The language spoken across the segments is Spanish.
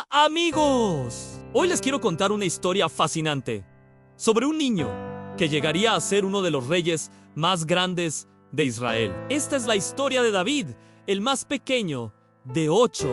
Hola amigos, hoy les quiero contar una historia fascinante sobre un niño que llegaría a ser uno de los reyes más grandes de Israel. Esta es la historia de David, el más pequeño de 8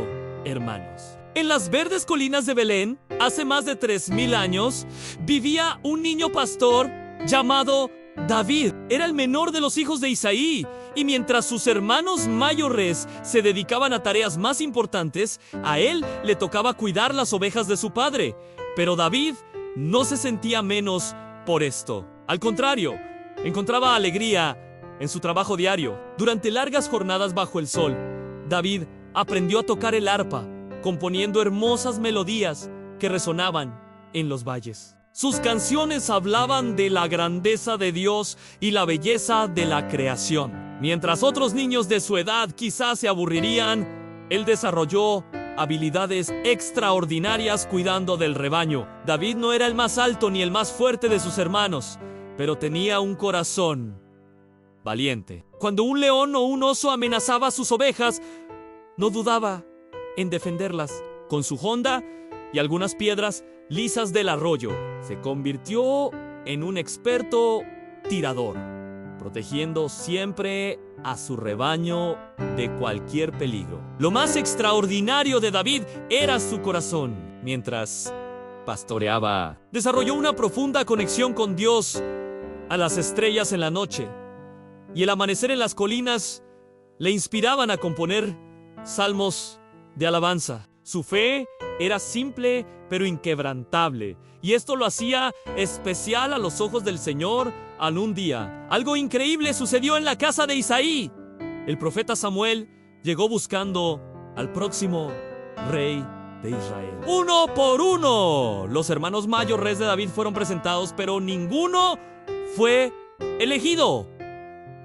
hermanos. En las verdes colinas de Belén, hace más de 3000 años, vivía un niño pastor llamado David. Era el menor de los hijos de Isaí, y mientras sus hermanos mayores se dedicaban a tareas más importantes, a él le tocaba cuidar las ovejas de su padre. Pero David no se sentía menos por esto. Al contrario, encontraba alegría en su trabajo diario. Durante largas jornadas bajo el sol, David aprendió a tocar el arpa, componiendo hermosas melodías que resonaban en los valles. Sus canciones hablaban de la grandeza de Dios y la belleza de la creación. Mientras otros niños de su edad quizás se aburrirían, él desarrolló habilidades extraordinarias cuidando del rebaño. David no era el más alto ni el más fuerte de sus hermanos, pero tenía un corazón valiente. Cuando un león o un oso amenazaba a sus ovejas, no dudaba en defenderlas. Con su honda y algunas piedras lisas del arroyo, se convirtió en un experto tirador, protegiendo siempre a su rebaño de cualquier peligro. Lo más extraordinario de David era su corazón. Mientras pastoreaba, desarrolló una profunda conexión con Dios. A las estrellas en la noche y el amanecer en las colinas le inspiraban a componer salmos de alabanza. Su fe era simple pero inquebrantable, y esto lo hacía especial a los ojos del Señor. Un día, algo increíble sucedió en la casa de Isaí. El profeta Samuel llegó buscando al próximo rey de Israel. Uno por uno, los hermanos mayores de David fueron presentados, pero ninguno fue elegido.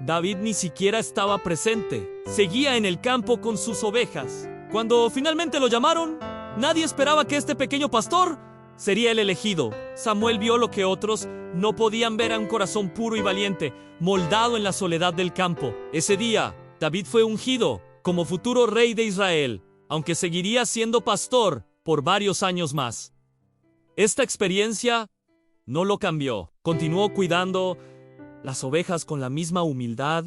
David ni siquiera estaba presente. Seguía en el campo con sus ovejas. Cuando finalmente lo llamaron, nadie esperaba que este pequeño pastor sería el elegido. Samuel vio lo que otros no podían ver: a un corazón puro y valiente, moldado en la soledad del campo. Ese día, David fue ungido como futuro rey de Israel, aunque seguiría siendo pastor por varios años más. Esta experiencia no lo cambió. Continuó cuidando las ovejas con la misma humildad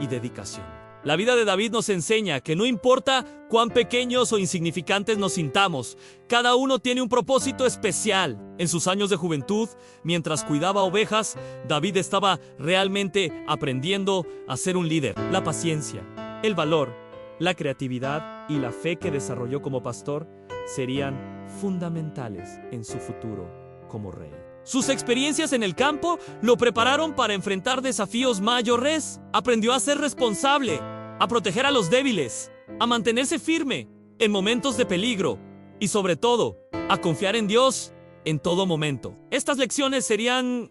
y dedicación. La vida de David nos enseña que no importa cuán pequeños o insignificantes nos sintamos, cada uno tiene un propósito especial. En sus años de juventud, mientras cuidaba ovejas, David estaba realmente aprendiendo a ser un líder. La paciencia, el valor, la creatividad y la fe que desarrolló como pastor serían fundamentales en su futuro como rey. Sus experiencias en el campo lo prepararon para enfrentar desafíos mayores. Aprendió a ser responsable, a proteger a los débiles, a mantenerse firme en momentos de peligro y, sobre todo, a confiar en Dios en todo momento. Estas lecciones serían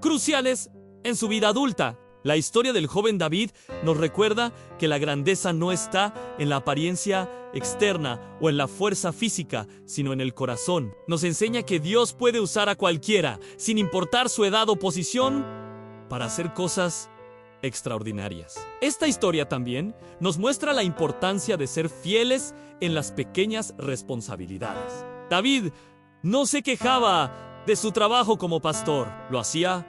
cruciales en su vida adulta. La historia del joven David nos recuerda que la grandeza no está en la apariencia externa o en la fuerza física, sino en el corazón. Nos enseña que Dios puede usar a cualquiera, sin importar su edad o posición, para hacer cosas extraordinarias. Esta historia también nos muestra la importancia de ser fieles en las pequeñas responsabilidades. David no se quejaba de su trabajo como pastor, lo hacía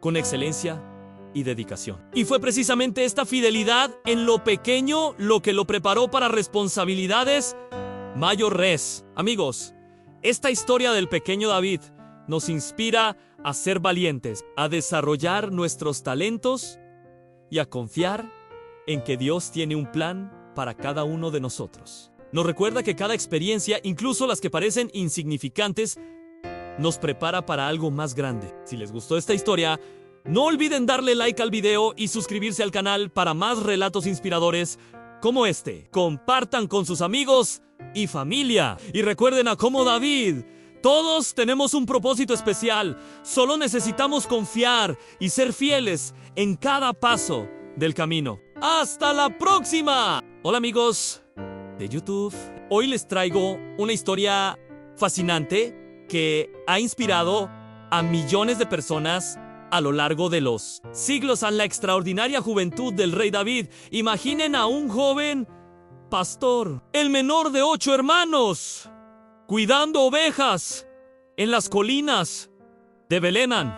con excelencia y dedicación. Y fue precisamente esta fidelidad en lo pequeño lo que lo preparó para responsabilidades mayores. Amigos, esta historia del pequeño David nos inspira a ser valientes, a desarrollar nuestros talentos y a confiar en que Dios tiene un plan para cada uno de nosotros. Nos recuerda que cada experiencia, incluso las que parecen insignificantes, nos prepara para algo más grande. Si les gustó esta historia, no olviden darle like al video y suscribirse al canal para más relatos inspiradores como este. Compartan con sus amigos y familia. Y recuerden, como David, todos tenemos un propósito especial. Solo necesitamos confiar y ser fieles en cada paso del camino. ¡Hasta la próxima! Hola amigos de YouTube. Hoy les traigo una historia fascinante que ha inspirado a millones de personas a lo largo de los siglos. A la extraordinaria juventud del rey David. Imaginen a un joven pastor, el menor de 8 hermanos, cuidando ovejas en las colinas de Beléman.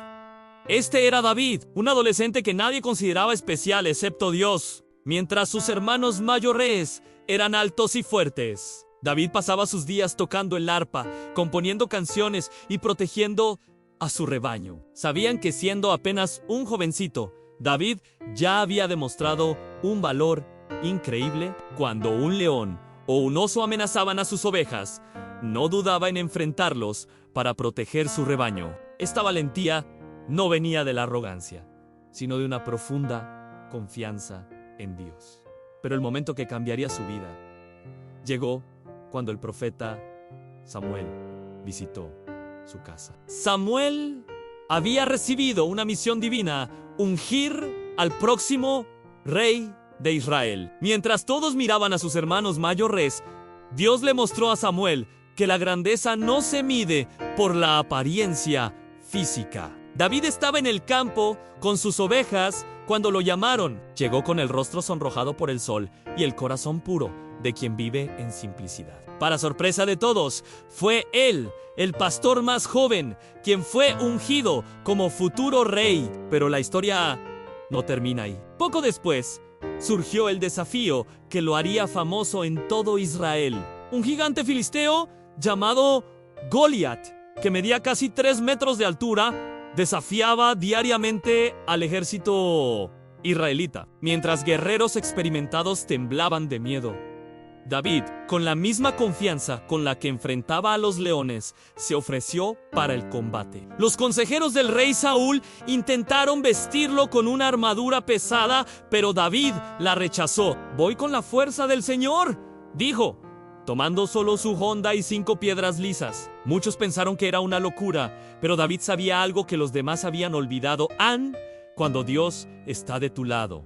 Este era David, un adolescente que nadie consideraba especial excepto Dios, mientras sus hermanos mayores eran altos y fuertes. David pasaba sus días tocando el arpa, componiendo canciones y protegiendo a su rebaño. Sabían que siendo apenas un jovencito, David ya había demostrado un valor increíble. Cuando un león o un oso amenazaban a sus ovejas, no dudaba en enfrentarlos para proteger su rebaño. Esta valentía no venía de la arrogancia, sino de una profunda confianza en Dios. Pero el momento que cambiaría su vida llegó cuando el profeta Samuel visitó su casa. Samuel había recibido una misión divina: ungir al próximo rey de Israel. Mientras todos miraban a sus hermanos mayores, Dios le mostró a Samuel que la grandeza no se mide por la apariencia física. David estaba en el campo con sus ovejas cuando lo llamaron. Llegó con el rostro sonrojado por el sol y el corazón puro de quien vive en simplicidad. Para sorpresa de todos, fue él, el pastor más joven, quien fue ungido como futuro rey. Pero la historia no termina ahí. Poco después, surgió el desafío que lo haría famoso en todo Israel. Un gigante filisteo llamado Goliat, que medía casi 3 metros de altura, desafiaba diariamente al ejército israelita, mientras guerreros experimentados temblaban de miedo. David, con la misma confianza con la que enfrentaba a los leones, se ofreció para el combate. Los consejeros del rey Saúl intentaron vestirlo con una armadura pesada, pero David la rechazó. «Voy con la fuerza del Señor», dijo, tomando solo su honda y 5 piedras lisas. Muchos pensaron que era una locura, pero David sabía algo que los demás habían olvidado. Cuando Dios está de tu lado,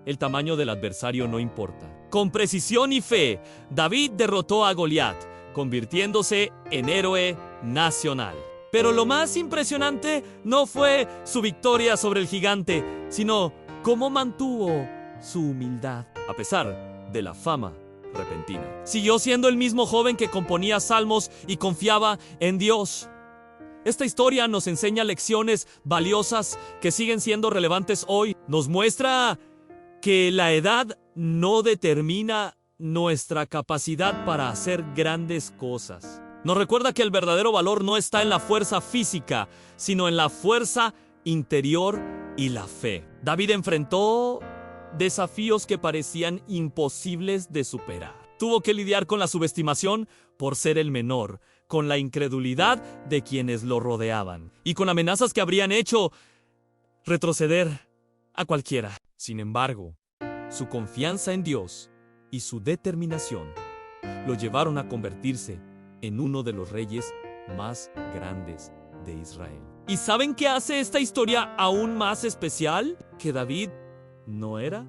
el tamaño del adversario no importa. Con precisión y fe, David derrotó a Goliat, convirtiéndose en héroe nacional. Pero lo más impresionante no fue su victoria sobre el gigante, sino cómo mantuvo su humildad, a pesar de la fama repentina. Siguió siendo el mismo joven que componía salmos y confiaba en Dios. Esta historia nos enseña lecciones valiosas que siguen siendo relevantes hoy. Nos muestra que la edad no determina nuestra capacidad para hacer grandes cosas. Nos recuerda que el verdadero valor no está en la fuerza física, sino en la fuerza interior y la fe. David enfrentó desafíos que parecían imposibles de superar. Tuvo que lidiar con la subestimación por ser el menor, con la incredulidad de quienes lo rodeaban y con amenazas que habrían hecho retroceder a cualquiera. Sin embargo, su confianza en Dios y su determinación lo llevaron a convertirse en uno de los reyes más grandes de Israel. ¿Y saben qué hace esta historia aún más especial? Que David no era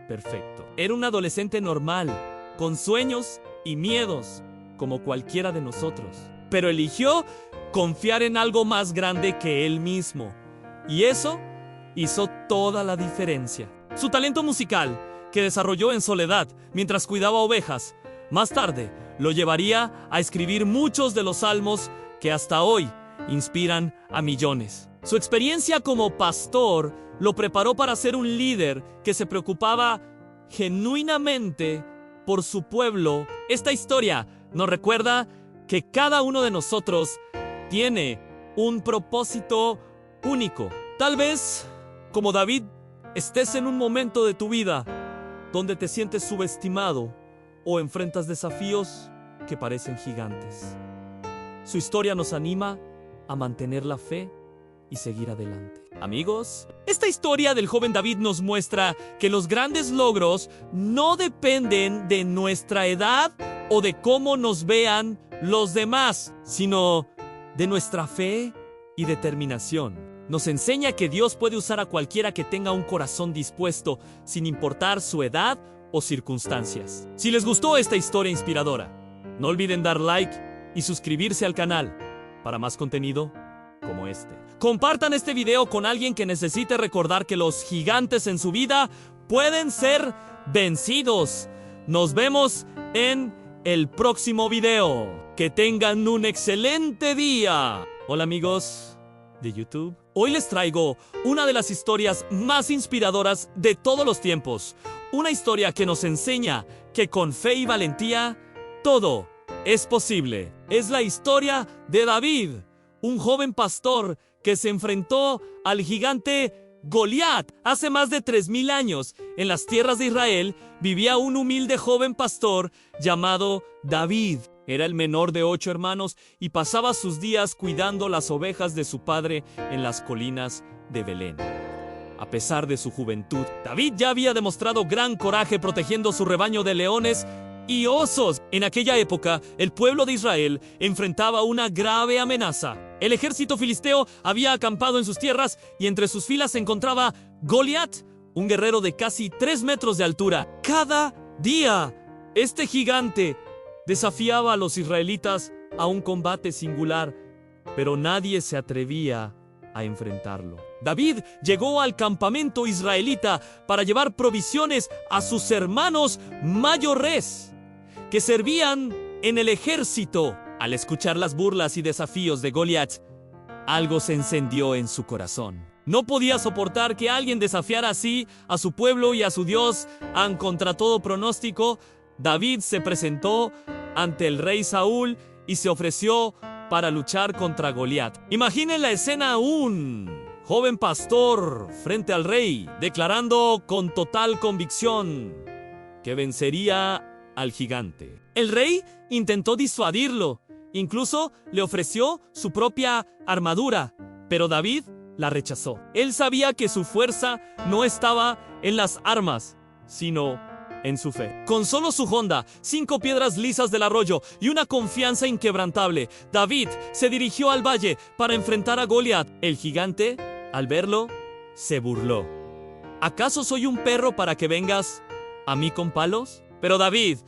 perfecto. Era un adolescente normal, con sueños y miedos, como cualquiera de nosotros. Pero eligió confiar en algo más grande que él mismo. Y eso hizo toda la diferencia. Su talento musical, que desarrolló en soledad mientras cuidaba ovejas, más tarde lo llevaría a escribir muchos de los salmos que hasta hoy inspiran a millones. Su experiencia como pastor lo preparó para ser un líder que se preocupaba genuinamente por su pueblo. Esta historia nos recuerda que cada uno de nosotros tiene un propósito único. Tal vez, como David, estés en un momento de tu vida donde te sientes subestimado o enfrentas desafíos que parecen gigantes. Su historia nos anima a mantener la fe y seguir adelante. Amigos, esta historia del joven David nos muestra que los grandes logros no dependen de nuestra edad o de cómo nos vean los demás, sino de nuestra fe y determinación. Nos enseña que Dios puede usar a cualquiera que tenga un corazón dispuesto, sin importar su edad o circunstancias. Si les gustó esta historia inspiradora, no olviden dar like y suscribirse al canal para más contenido como este. Compartan este video con alguien que necesite recordar que los gigantes en su vida pueden ser vencidos. Nos vemos en el próximo video. Que tengan un excelente día. Hola amigos de YouTube. Hoy les traigo una de las historias más inspiradoras de todos los tiempos. Una historia que nos enseña que con fe y valentía todo es posible. Es la historia de David, un joven pastor que se enfrentó al gigante Goliat. Hace más de 3000 años, en las tierras de Israel, vivía un humilde joven pastor llamado David. Era el menor de 8 hermanos y pasaba sus días cuidando las ovejas de su padre en las colinas de Belén. A pesar de su juventud, David ya había demostrado gran coraje protegiendo su rebaño de leones y osos. En aquella época, el pueblo de Israel enfrentaba una grave amenaza. El ejército filisteo había acampado en sus tierras y entre sus filas se encontraba Goliat, un guerrero de casi 3 metros de altura. Cada día, este gigante desafiaba a los israelitas a un combate singular, pero nadie se atrevía a enfrentarlo. David llegó al campamento israelita para llevar provisiones a sus hermanos mayores, que servían en el ejército. Al escuchar las burlas y desafíos de Goliat, algo se encendió en su corazón. No podía soportar que alguien desafiara así a su pueblo y a su Dios. Contra todo pronóstico, David se presentó ante el rey Saúl y se ofreció para luchar contra Goliat. Imaginen la escena: un joven pastor frente al rey, declarando con total convicción que vencería al gigante. El rey intentó disuadirlo, incluso le ofreció su propia armadura, pero David la rechazó. Él sabía que su fuerza no estaba en las armas, sino en su fe. Con solo su honda, 5 piedras lisas del arroyo y una confianza inquebrantable, David se dirigió al valle para enfrentar a Goliat. El gigante, al verlo, se burló. ¿Acaso soy un perro para que vengas a mí con palos? Pero David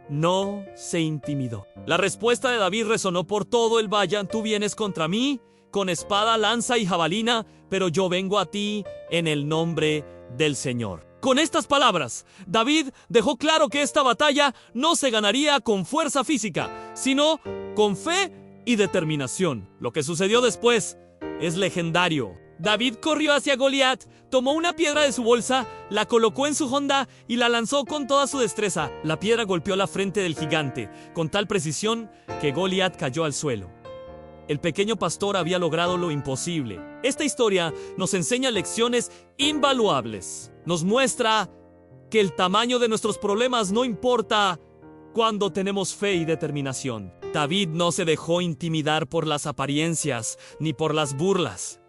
no se intimidó. La respuesta de David resonó por todo el valle: tú vienes contra mí con espada, lanza y jabalina, pero yo vengo a ti en el nombre del Señor. Con estas palabras, David dejó claro que esta batalla no se ganaría con fuerza física, sino con fe y determinación. Lo que sucedió después es legendario. David corrió hacia Goliat, tomó una piedra de su bolsa, la colocó en su honda y la lanzó con toda su destreza. La piedra golpeó la frente del gigante con tal precisión que Goliat cayó al suelo. El pequeño pastor había logrado lo imposible. Esta historia nos enseña lecciones invaluables. Nos muestra que el tamaño de nuestros problemas no importa cuando tenemos fe y determinación. David no se dejó intimidar por las apariencias ni por las burlas.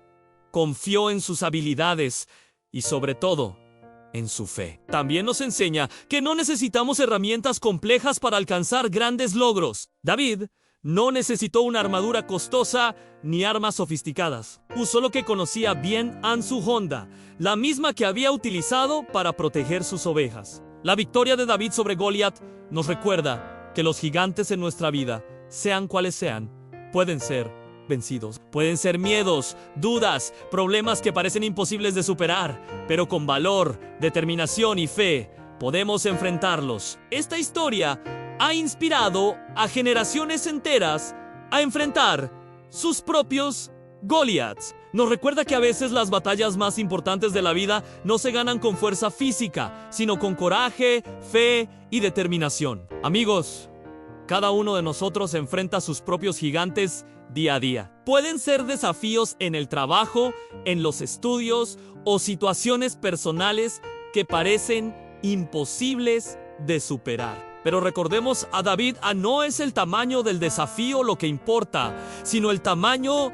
Confió en sus habilidades y, sobre todo, en su fe. También nos enseña que no necesitamos herramientas complejas para alcanzar grandes logros. David no necesitó una armadura costosa ni armas sofisticadas. Usó lo que conocía bien en su honda, la misma que había utilizado para proteger sus ovejas. La victoria de David sobre Goliat nos recuerda que los gigantes en nuestra vida, sean cuales sean, pueden ser vencidos. Pueden ser miedos, dudas, problemas que parecen imposibles de superar, pero con valor, determinación y fe podemos enfrentarlos. Esta historia ha inspirado a generaciones enteras a enfrentar sus propios Goliaths. Nos recuerda que a veces las batallas más importantes de la vida no se ganan con fuerza física, sino con coraje, fe y determinación. Amigos, cada uno de nosotros enfrenta sus propios gigantes día a día. Pueden ser desafíos en el trabajo, en los estudios o situaciones personales que parecen imposibles de superar. Pero recordemos a David: no es el tamaño del desafío lo que importa, sino el tamaño